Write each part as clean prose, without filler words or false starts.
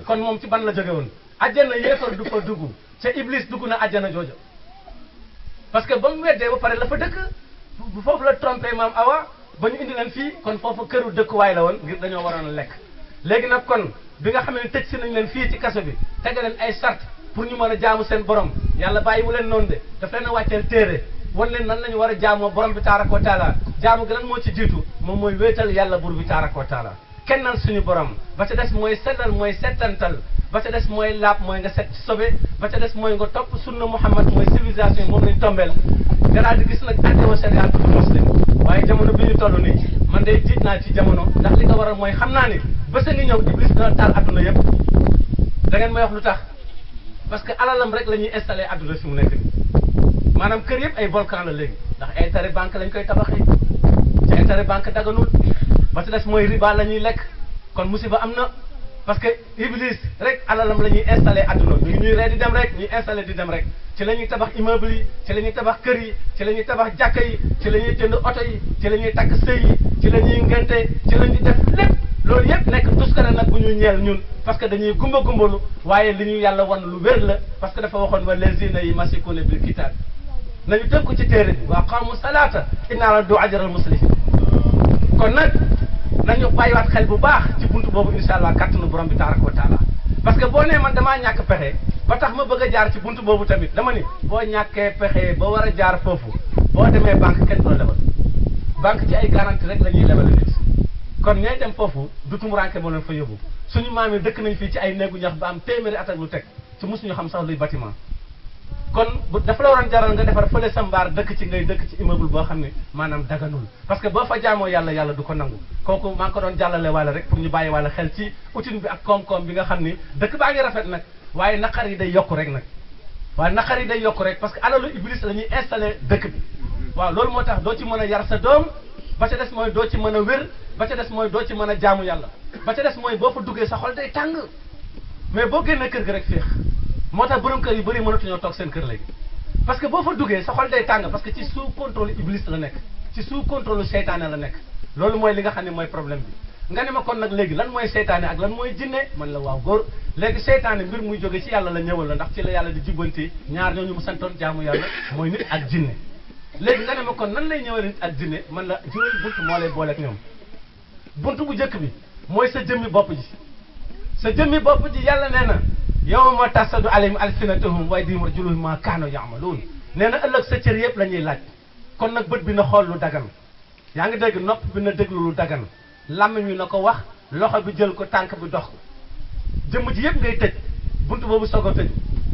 kon moom ci ban la jóge woon àjjana yéefar du fa dugg ca iblis dugg na àjjana jooja parce que ba mu weddee ba pare la fa dëkk bu foofu la trompé maam Awa ba ñu indi leen fii kon foofu këru dëkkuwaay la woon ngir dañoo waroon a lekk léegi nag kon bi nga xam ne tëj si nañ leen fii ci kaso bi tege leen ay sart pour ñu mën a jaamu seen borom yàlla bàyyi wu leen noonu de daf leen a wàcceel téere wan leen nan la ñu war a jaamoo borom bi taaraka wa taala jaamu gi lan moo ci jiitu moom mooy wéetal yàlla buur bi taaraka wa taala kennal suñu borom ba ca des mooy sellal mooy settantal ba ca des mooy laab mooy nga set ci sobe ba ca des mooy nga topp sunna Muhammad mooy civilisation yi moom lañ tombeel nga daal di gis nag àttewa sharia du muslim waaye jamono bi ñu toll nii man day jiit naa ci jamono ndax li ko waral mooy xam naa ni bés a ngi ñëw iblis dina taal adduna yëpp da ngeen may wax lu tax parce que alalam rek la ñuy installé adduna fi mu nekk nii maanaam kër yëpp ay volcan la léegi ndax intérêt banque lañ koy tabaxee ci intérêt banque daganul ba ca des mooy riba la ñuy lekk kon musiba am na parce que iblis rek alalam la ñuy installé adduna ñu ngi ñuy ree di dem rek ñuy installé di dem rek ci la ñuy tabax immeuble yi ci la ñuy tabax kër yi ci la ñuy tabax jàkka yi ci la ñuy jënd oto yi ci la ñuy takk sëy yi ci la ñuy ngente ci la ñuy def lépp loolu yëpp nekk tuskare nag bu ñuy ñeel ñun parce que dañuy gumbalu waaye li ñu yàlla wan lu wér la parce que dafa waxoon wa lazina yi masikuna bil kitab nañu tënku ci téere bi wa qaamu salaata inna la du ajral muslimin kon nag nañu bàyyiwaat xel bu baax ci buntu boobu incha allah kàttanu borom bi taaraka wa taala parce que boo nee man damaa ñàkk pexe ba tax ma bëgg a jaar ci buntu boobu tamit dama ni boo ñàkkee pexe ba war a jaar foofu boo demee banque kenn du la lebal banque ci ay garantie rek la ñuy lebal nit kon ñooy dem foofu du tumuranke moo leen fa yóbbu suñu maam yi dëkk nañ fii ci ay néegu ñax ba am téeméeri at ak lu teg ci mosuñu xam sax luy bâtiment kon dafa la waroon jaral nga defar fële sa mbaar dëkk ci ngay dëkk ci immeuble boo xam ne maanaam daganul parce que boo fa jaamoo yàlla yàlla du ko nangu kooku maa ngi ko doon jàllale wàlla rek pour ñu bàyyi wàlla xel ci outil bi ak koom-koom bi nga xam ni dëkk baa ngi rafet nag waaye naqar yi day yokku rek nag waaye naqar yi day yokku rek parce que alalu iblis la ñuy installé dëkk bi waaw loolu moo tax doo ci mën a yar sa doom ba ca des mooy doo ci mën a wér ba ca des mooy doo ci mën a jaamu yàlla ba ca des mooy boo fa duggee sa xol day tàng mais boo génnee kër gi rek féex moo tax borom kër yu bëri mënatuñoo toog seen kër léegi parce que boo fa duggee sa xol day tàng parce que ci sous contrôle iblis la nekk ci sous contrôle seytaane la nekk loolu mooy li nga xam ne mooy problème bi nga ne ma kon nag léegi lan mooy seytaane ak lan mooy jinne man la waaw góor léegi seytaane mbir muy jóge ci yàlla la ñëwal la ndax ci la yàlla di jubbanti ñaar ñooñu mu santoon jaamu yàlla mooy nit ak jinne léegi nga ne ma kon nan lay ñëwale nit ak jinne man la juróomi bunt moo lay booleeg ñoom buntu bu njëkk bi mooy sa jëmmi bopp ji sa jëmmi bopp ji yàlla nee na yawma tasadu alayhim alsinatuhum wa aydihim wa arjuluhum ma kaanu ya'maluun nee na ëllëg sa cër yëpp la ñuy laaj kon nag bët bi na xool lu dagan yaa ngi dégg nopp bi na déglu lu dagan làmmiñ wi na ko wax loxo bi jël ko tànk bi dox ko jëmm ji yëpp ngay tëj buntu boobu soog a tëj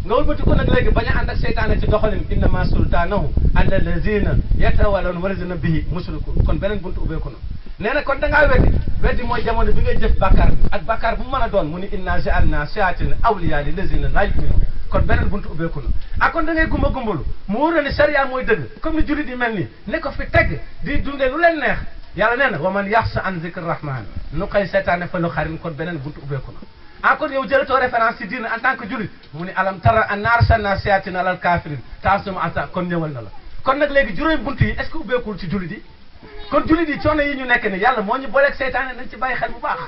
nga wëlbati ko nag léegi bañ a ànd ak seytaane ci doxalin innama sultaanahu ala lazina yatawallawna walazina bihi mushrikun kon beneen buntu ubbeeku na nee na kon da ngaa weddi mooy jamono bi ngay jëf bàkkaar bi ak bàkkaar bu mu mën a doon mu ni inna ja'alna shayatina awliya li lazina la yu'minun kon beneen buntu ubbeeku na ah kon da ngay gumbalu mu wóor ne sharia mooy dëgg comme ni jullit yi mel nii ne ko fi teg di dundee lu leen neex yàlla nee na wa man yaxsha an zikri rahman nu koy seytaane fa lu xarin kon beneen buntu ubbeeku na ah kon yow jëlatoo référence ci diine en tant que jullit mu ni alam tara anna arsalna shayatina alal kafirin ta'asum ata kon ñëwal na la kon nag léegi juróomi buntu yi est-ce que ubbeekul ci jullit yi kon jullit yi coono yi ñu nekk ni yàlla moo ñu booleeg seytaane nañ ci bàyyi xel bu baax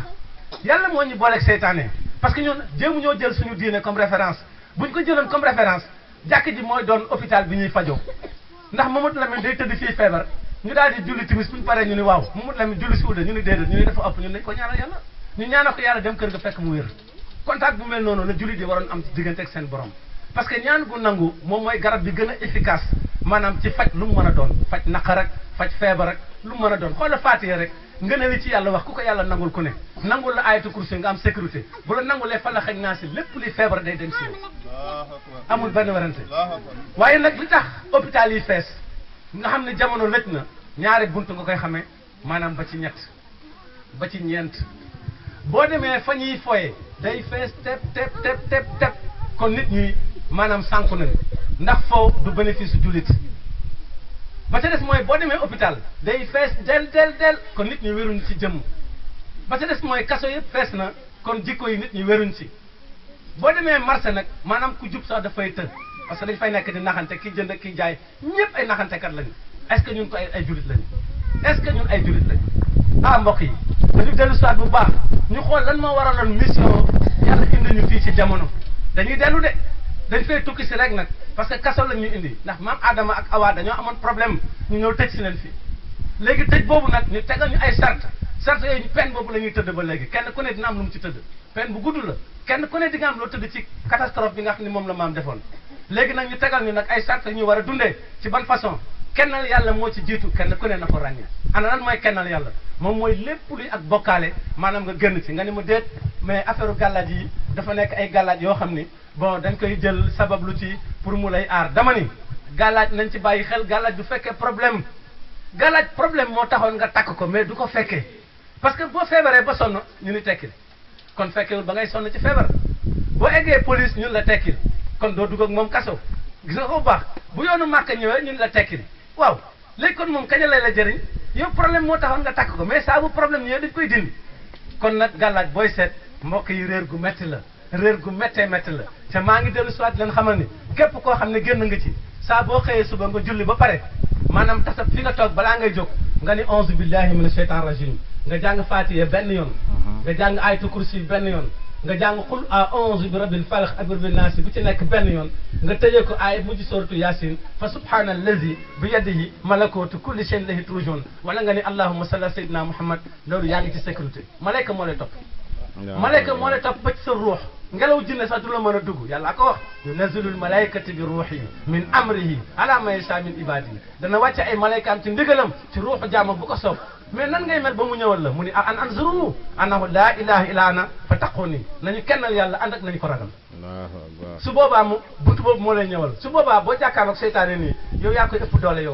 yàlla moo ñu booleeg seytaane parce que ñun jéemu ñoo jël suñu diine comme référence buñ ko jëloon comme référence jàkk ji mooy doon hôpital bi ñuy fajoo ndax Mamadou Lamine day tëdd fii feebar ñu daal di julli timis buñu paree ñu ni waaw Mamadou Lamine julli si wul de ñu ni déedéet ñu ni dafa ëpp ñun nañ ko ñaanal yàlla ñu ñaanal ko yàlla dem kër ga fekk mu wér contact bu mel noonu la jullit yi waroon am ci diggante ak seen borom parce que ñaan gu nangu moom mooy garab bi gën a efficace maanaam ci faj lu mu mën a doon faj naqar ak faj feebar ak lu mu mën a doon xoolal Faatiha rek nga ne li ci yàlla wax ku ko yàlla nangul ku ne nangul la ayatu kursi nga am sécurité bu la nangulee fa la xëy naa si lépp li feebar day dem si yow amul benn werante waaye nag li tax hôpital yi fees nga xam ne jamono lëj na ñaari buntu nga koy xamee maanaam ba ci ñett ba ci ñeent boo demee fa ñuy foye day fees tep tep tep tep tep kon nit ñi maanaam sànku nañu ndax foo du bénéfice su jullit ba ca des mooy boo demee hôpital day fees del kon nit ñi wéruñ ci jëmm ba ca des mooy kaso yëpp fees na kon jikko yi nit ñi wéruñ ci boo demee marché nag maanaam ku jub sax dafay të parce que dañ fay nekk di naxante ki jënd ki jaay ñëpp ay naxantekat lañu est-ce que ñun ko ay jullit lañu est-ce que ñun ay jullit lañu ah mbokk yi dañu dellu soit bu baax ñu xool lan moo waraloon mission yàlla indi ñu jamono dañuy dellu de dañ fay tukki si rek nag parce que kaso la ñuy indi ndax maam Adama ak Awa dañoo amoon problème ñu ñëw tëj si leen fii léegi tëj boobu nag ñu tegal ñu ay sart yooyu peine boobu la ñuy tëdd ba léegi kenn ku ne dina am lu mu ci tëdd peine bu gudd la kenn ku ne di nga am loo tëdd ci catastrophe bi nga xam ni moom la maam defoon léegi nag ñu tegal ñu nag ay sart ñu war a dundee ci ban façon kennal yàlla moo ci jiitu kenn ku ne na ko ràññee ana lan mooy kennal yàlla moom mooy lépp luy ak bokkaale maanaam nga génn ci nga ni ma déet mais affaire gàllaaj yi dafa nekk ay gàllaaj yoo xam ni bon dañ koy jël sabab lu ci pour mu lay aar dama ni gàllaaj nañ ci bàyyi xel gàllaaj du fekkee problème moo taxoon nga takk ko mais du ko fekkee parce que boo feebaree ba sonn ñu ni tekkil kon fekkewul ba ngay sonn ci feebar boo eggee police ñun la tekkil kon doo dugg ak moom kaso gis nga ko bu baax bu yoonu màkk ñëwee ñun la tekkil waaw léegi kon moom kañ lay la jëriñ yow problème moo taxoon nga takk ko mais saa bu problème ñëwee dañ koy dindi kon nag gàllaaj booy seet mbokk yi réer gu métti la réer gu méttee métti la te maa ngi dellu soit leen xamal ni képp koo xam ne génn nga ci saa boo xëyee suba nga julli ba pare maanaam tasab fi nga toog balaa ngay jóg nga ni auzu billahi mina shaytan rajim nga jàng Faatiha benn yoon nga jàng ayatu kursi benn yoon nga jàng xul a'uuzu bi rabbil falaq ak rabbil naas bu ci nekk benn yoon nga tëjee ko aaya mujj sooratu yaasin fa subhaanallazi bi yadihi malakuutu kulli shay'in lahu turjaun wala nga ni allahumma salli ala sayyidina muhammad loolu yaa ngi ci sécurité malayka moo lay topp malayka moo lay topp ba ci sa ruux ngelaw jinne sax du la mën a dugg yàlla ko wax yunazzilul malaykati bi ruuhi min amrihi ala man yasha min ibadihi dana wàcce ay malaykaam ci ndigalam ci ruuxu jaama bu ko soob mais nan ngay mel ba mu ñëwal la mu ni an anzuru annahu laa ilaha illa ana fa taquni nañu kennal yàlla ànd ak nañu ko ragal su boobaa mu buntu boobu moo lay ñëwal su boobaa boo jàkkaarloog seytaane nii yow yaa koy ëpp doole yow